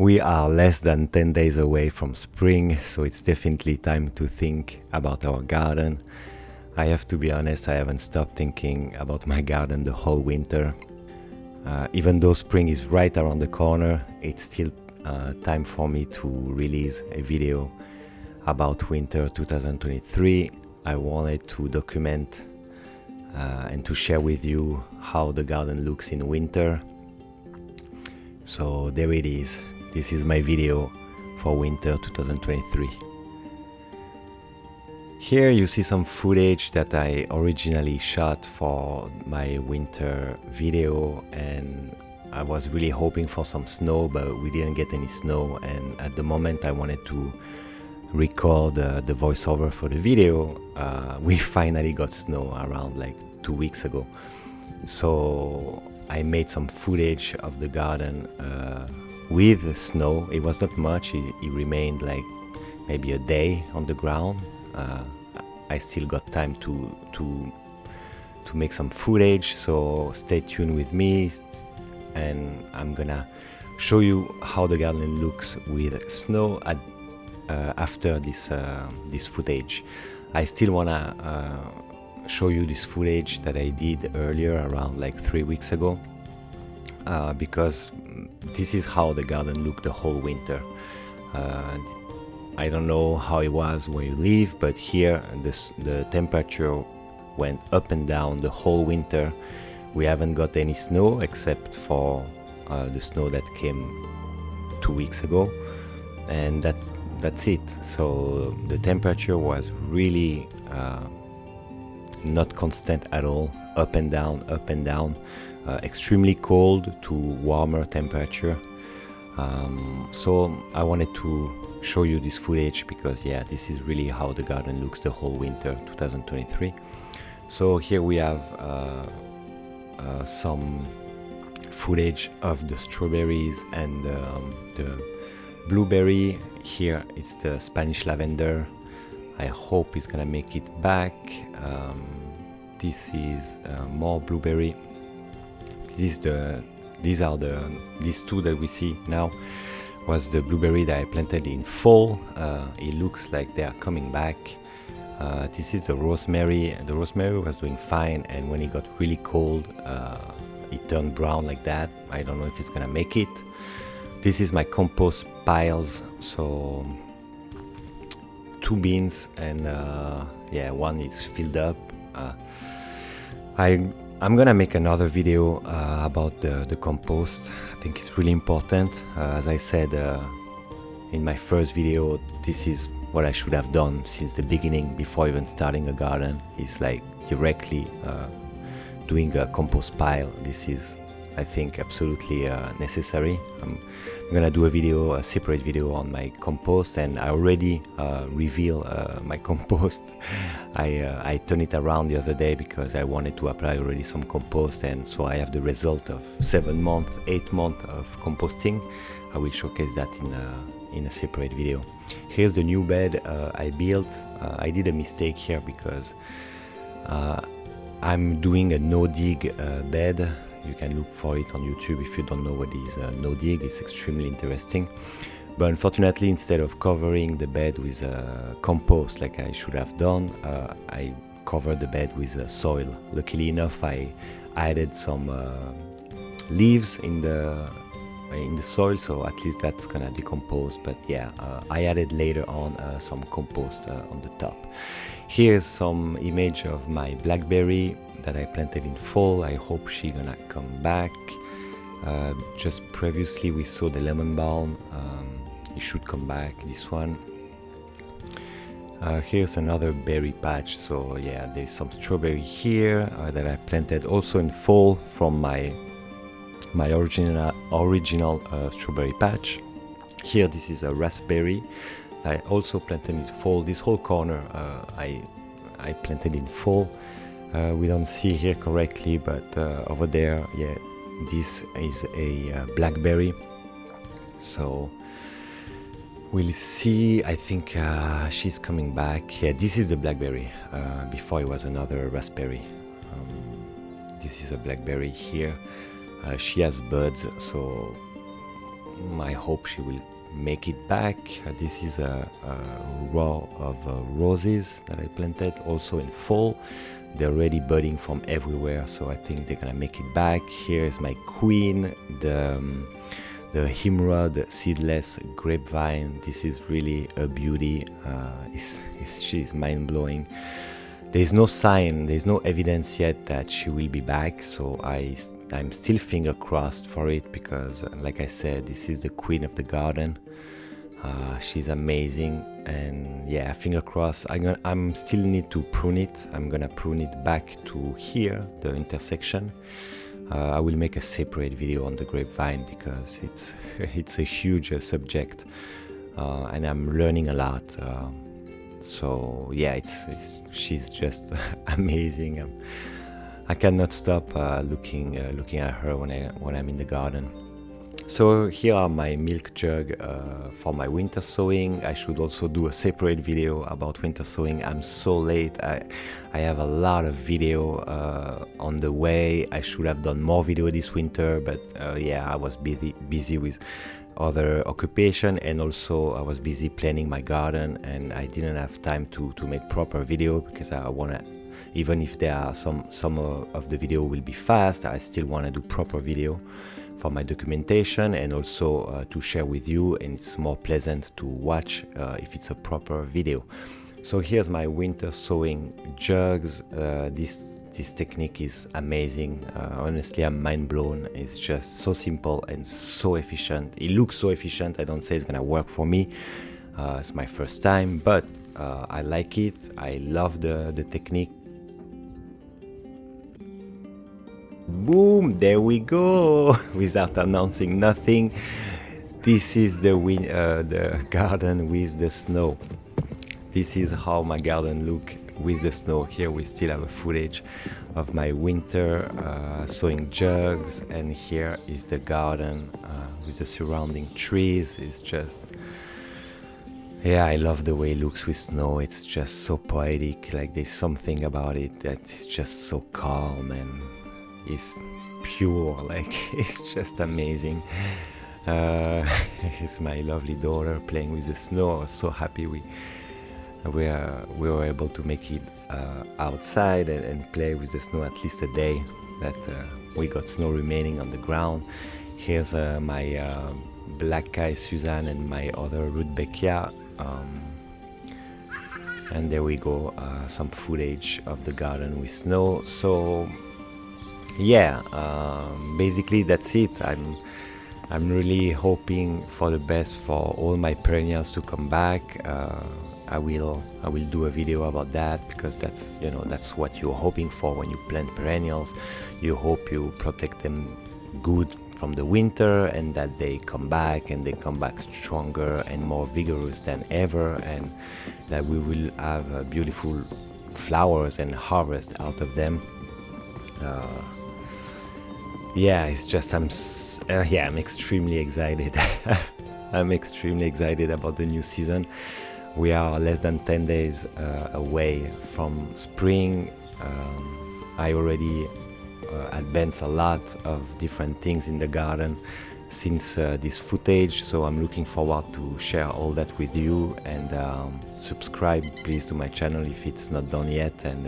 We are less than 10 days away from spring, so it's definitely time to think about our garden. I have to be honest, I haven't stopped thinking about my garden the whole winter. Even though spring is right around the corner, it's still time for me to release a video about winter 2023. I wanted to document and to share with you how the garden looks in winter. So there it is. This is my video for winter 2023. Here you see some footage that I originally shot for my winter video, and I was really hoping for some snow, but we didn't get any snow, and at the moment I wanted to record the voiceover for the video. We finally got snow around like 2 weeks ago, so I made some footage of the garden with snow. It was not much, it remained like maybe a day on the ground. I still got time to make some footage, so stay tuned with me, and I'm gonna show you how the garden looks with snow after this footage. I still wanna show you this footage that I did earlier, around like 3 weeks ago, because this is how the garden looked the whole winter. I don't know how it was where you live, but here the temperature went up and down the whole winter. We haven't got any snow except for the snow that came 2 weeks ago, and that's it. So the temperature was really not constant at all, up and down, extremely cold to warmer temperature. So I wanted to show you this footage because this is really how the garden looks the whole winter 2023. So here we have some footage of the strawberries and the blueberry. Here it's the Spanish lavender. I hope it's gonna make it back. This is more blueberry. These two that we see now was the blueberry that I planted in fall. It looks like they are coming back. This is the rosemary. The rosemary was doing fine, and when it got really cold, it turned brown like that. I don't know if it's gonna make it. This is my compost piles. So 2 bins, and one is filled up. I'm gonna make another video about the compost. I think it's really important. As I said in my first video, this is what I should have done since the beginning, before even starting a garden. It's like directly doing a compost pile. This is, I think, absolutely necessary. I'm gonna do a separate video on my compost, and I already reveal my compost. I turned it around the other day because I wanted to apply already some compost, and so I have the result of 7 months, 8 months of composting. I will showcase that in a separate video. Here's the new bed I built. I did a mistake here because I'm doing a no-dig bed. You can look for it on YouTube if you don't know what is no-dig. It's extremely interesting. But unfortunately, instead of covering the bed with compost like I should have done, I covered the bed with soil. Luckily enough, I added some leaves in the soil, so at least that's gonna decompose. But I added later on some compost on the top. Here's some image of my blackberry that I planted in fall. I hope she's gonna come back. Just previously we saw the lemon balm. It should come back, this one. Here's another berry patch. So there's some strawberry here that I planted also in fall from my original strawberry patch. Here this is a raspberry I also planted in fall. This whole corner I planted in fall. We don't see here correctly, but over there, this is a blackberry. So we'll see. I think she's coming back. Yeah, this is the blackberry. Before it was another raspberry. This is a blackberry here. She has buds, so I hope she will make it back. This is a row of roses that I planted also in fall. They're already budding from everywhere, so I think they're gonna make it back. Here is my queen, the Himrod seedless grapevine. This is really a beauty. She's mind-blowing. There's no sign, there's no evidence yet that she will be back, so I'm still finger crossed for it, because like I said, this is the queen of the garden. She's amazing, and yeah, finger crossed. I'm still need to prune it. I'm gonna prune it back to here, the intersection. I will make a separate video on the grapevine because it's a huge subject, and I'm learning a lot. So yeah, she's just amazing. I cannot stop looking at her when I'm in the garden. So here are my milk jug for my winter sowing. I should also do a separate video about winter sowing. I'm so late. I have a lot of video on the way. I should have done more video this winter, but yeah, I was busy with other occupation, and also I was busy planning my garden, and I didn't have time to make proper video, because I wanna, even if there are some of the video will be fast, I still want to do proper video for my documentation, and also to share with you, and it's more pleasant to watch if it's a proper video. So here's my winter sowing jugs. This technique is amazing. Honestly, I'm mind blown. It's just so simple and so efficient. It looks so efficient. I don't say it's gonna work for me. It's my first time, but I like it. I love the technique. Boom, there we go. Without announcing nothing, this is the garden with the snow. This is how my garden look with the snow. Here we still have a footage of my winter sowing jugs, and here is the garden with the surrounding trees. It's just, yeah, I love the way it looks with snow. It's just so poetic. Like, there's something about it that's just so calm, and it's pure. Like, it's just amazing. It's my lovely daughter playing with the snow. I was so happy we were able to make it outside and play with the snow at least a day, that we got snow remaining on the ground. Here's my black Kai Suzanne and my other Rudbeckia, and there we go, some footage of the garden with snow. So yeah, basically that's it. I'm really hoping for the best for all my perennials to come back. I will do a video about that, because that's, you know, that's what you're hoping for when you plant perennials. You hope you protect them good from the winter, and that they come back, and they come back stronger and more vigorous than ever, and that we will have beautiful flowers and harvest out of them. Yeah, it's just I'm extremely excited. I'm extremely excited about the new season. We are less than 10 days away from spring. I already advanced a lot of different things in the garden since this footage, so I'm looking forward to share all that with you. And subscribe please to my channel if it's not done yet, and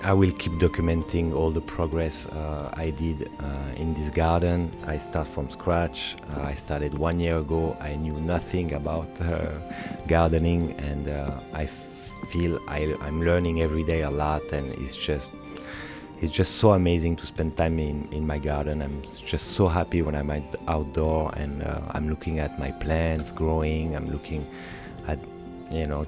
I will keep documenting all the progress I did in this garden. I start from scratch. I started 1 year ago. I knew nothing about gardening, and I feel I'm learning every day a lot, and it's just so amazing to spend time in my garden. I'm just so happy when I'm outdoor, and I'm looking at my plants growing. I'm looking at, you know,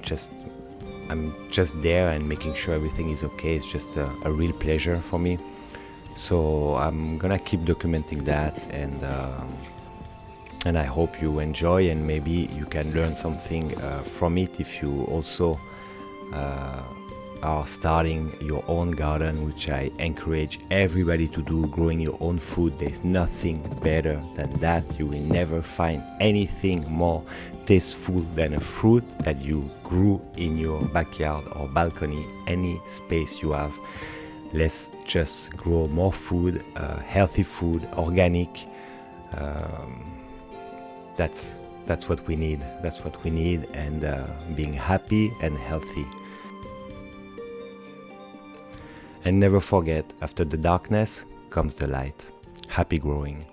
I'm just there and making sure everything is okay. It's just a real pleasure for me. So I'm gonna keep documenting that, and I hope you enjoy, and maybe you can learn something from it if you also are starting your own garden, which I encourage everybody to do. Growing your own food, there's nothing better than that. You will never find anything more tasteful than a fruit that you grew in your backyard or balcony, any space you have. Let's just grow more food, healthy food, organic. That's what we need. That's what we need, and being happy and healthy. And never forget, after the darkness comes the light. Happy growing.